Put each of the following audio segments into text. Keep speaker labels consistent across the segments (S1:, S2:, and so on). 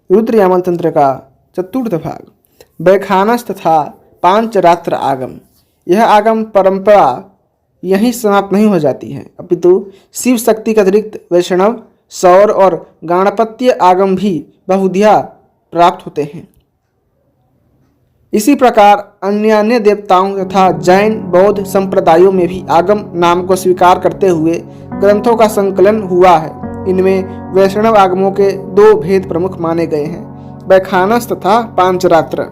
S1: रुद्र यामल तंत्र का चतुर्थ भाग, वैखानस तथा पांचरात्र आगम। यह आगम परंपरा यहीं समाप्त नहीं हो जाती है, अपितु शिव शक्ति के अतिरिक्त वैष्णव, सौर और गाणपत्य आगम भी बहुधिया प्राप्त होते हैं। इसी प्रकार अन्य देवताओं तथा जैन बौद्ध संप्रदायों में भी आगम नाम को स्वीकार करते हुए ग्रंथों का संकलन हुआ है। इनमें वैष्णव आगमों के दो भेद प्रमुख माने गए हैं, वैखानस तथा पांचरात्र।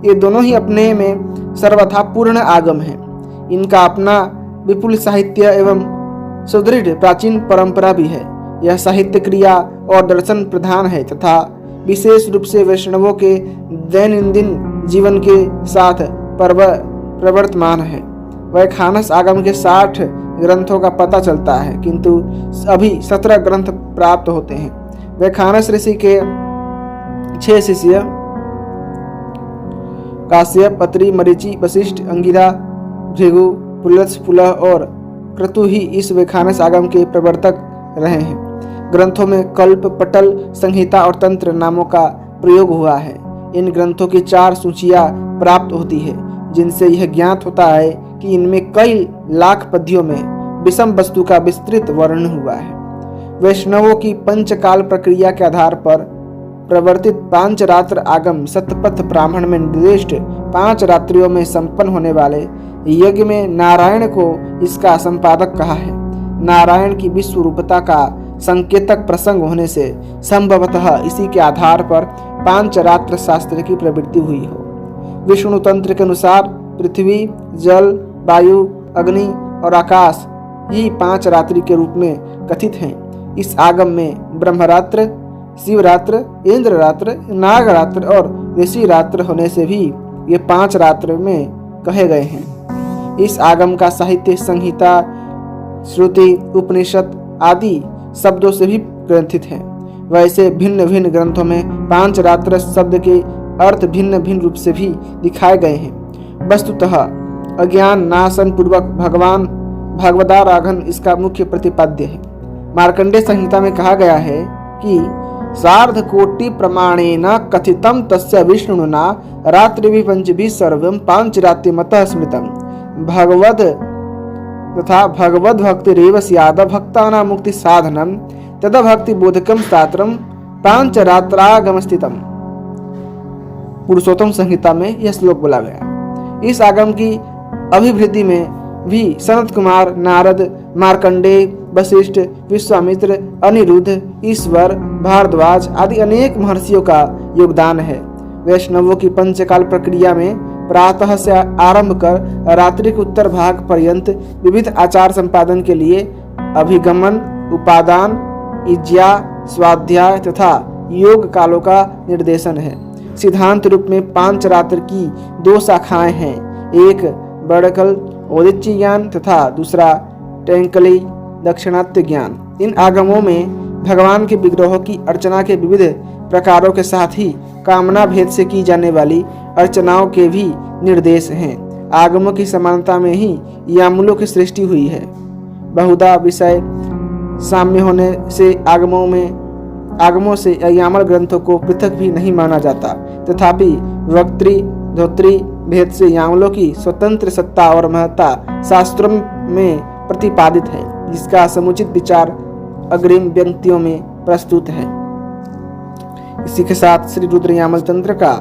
S1: ये दोनों ही अपने में सर्वथा पूर्ण आगम हैं। इनका अपना विपुल साहित्य एवं सुदृढ़ प्राचीन परंपरा भी है। यह साहित्य क्रिया और दर्शन प्रधान है तथा विशेष रूप से वैष्णवों के दैनंदिन जीवन के साथ प्रवर्तमान है। वैखानस आगम के 60 ग्रंथों का पता चलता है, किंतु अभी 17 ग्रंथ प्राप्त होते हैं। वैखानस ऋषि के 6 शिष्य काश्यप, अत्रि, मरीचि, वशिष्ठ, अंगिरा, भृगु, पुलत्स, पुलह और क्रतु ही इस वैखानस आगम के प्रवर्तक रहे हैं। ग्रंथों में कल्प, पटल, संहिता और तंत्र नामों का प्रयोग हुआ है। इन ग्रंथों की 4 सूचियां प्राप्त होती है, जिनसे यह ज्ञात होता है कि इनमें कई लाख पद्यों में विषम वस्तु का विस्तृत वर्णन हुआ है। वैष्णवों की पंचकाल प्रक्रिया के आधार पर प्रवर्तित पांचरात्र आगम सतपथ ब्राह्मण में निर्दिष्ट 5 रात्रियों में संपन्न होने वाले यज्ञ में नारायण को इसका संपादक कहा है। नारायण की विश्व रूपता का संकेतक प्रसंग होने से संभवतः इसी के आधार पर पांचरात्र शास्त्र की प्रवृत्ति हुई हो। विष्णु तंत्र के अनुसार पृथ्वी, जल, वायु, अग्नि और आकाश ही 5 रात्रि के रूप में कथित हैं। इस आगम में ब्रह्मरात्र, शिवरात्र, इंद्ररात्र, नागरात्र और ऋषि रात्र होने से भी ये 5 रात्र में कहे गए हैं। इस आगम का साहित्य संहिता, श्रुति, उपनिषद आदि शब्दों से भी ग्रंथित है। वैसे भिन्न भिन्न ग्रंथों में पांचरात्र शब्द के अर्थ भिन्न भिन्न रूप से भी दिखाए गए हैं। वस्तुतः अज्ञान नाशन पूर्वक भगवान भगवदाराधन इसका मुख्य प्रतिपाद्य है। मार्कंडेय संहिता में कहा गया है कि सार्ध कोटि प्रमाणेन कथितम तस्य विष्णुना रात्रिभिः पंचभिः सर्वं पांचरात्रिमतः स्मृतम् भगवद तथा भगवद भक्तिरेव स्याद भक्तानां मुक्ति साधनम तद भक्ति बोधकम शास्त्रम पांचरात्रागम स्थितम। पुरुषोत्तम संहिता में यह श्लोक बोला गया। इस आगम की अभिवृद्धि में भी सनत कुमार, नारद, मार्कंडेय, वशिष्ठ, विश्वामित्र, अनिरुद्ध, ईश्वर, भारद्वाज आदि अनेक महर्षियों का योगदान है। वैष्णवों की पंचकाल प्रक्रिया में प्रातः से आरंभ कर रात्रि के उत्तर भाग पर्यंत विविध आचार संपादन के लिए अभिगमन, उपादान, इज्या, स्वाध्याय तथा योग कालों का निर्देशन है। सिद्धांत रूप में पांचरात्र की 2 शाखाएं हैं, एक बड़कल औदिच्य ज्ञान तथा दूसरा टैंकली दक्षिणात्य ज्ञान। इन आगमों में भगवान के विग्रहों की अर्चना के विविध प्रकारों के साथ ही कामना भेद से की जाने वाली अर्चनाओं के भी निर्देश हैं। आगमों की समानता में ही यामुलों की सृष्टि हुई है। बहुधा विषय साम्य होने से आगमों से यामल ग्रंथों को पृथक भी नहीं माना जाता। तथापि वक्त्री धोत्री भेद से यामलों की स्वतंत्र सत्ता और महत्ता शास्त्रों में प्रतिपादित है, जिसका समुचित विचार अग्रिम पंक्तियों में प्रस्तुत है। इसी के साथ श्री रुद्र यामल तंत्र का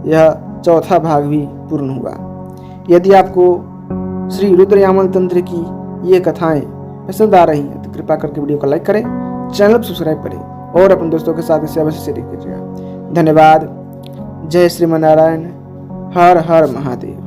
S1: यह 4था भाग भी पूर्ण हुआ। यदि आपको श्री रुद्र यामल तंत्र की ये कथाएं पसंद आ रही हैं तो कृपा करके वीडियो को लाइक करें, चैनल को सब्सक्राइब करें और अपने दोस्तों के साथ इसे अवश्य शेयर कीजिएगा। धन्यवाद। जय श्रीमन नारायण। हर हर महादेव।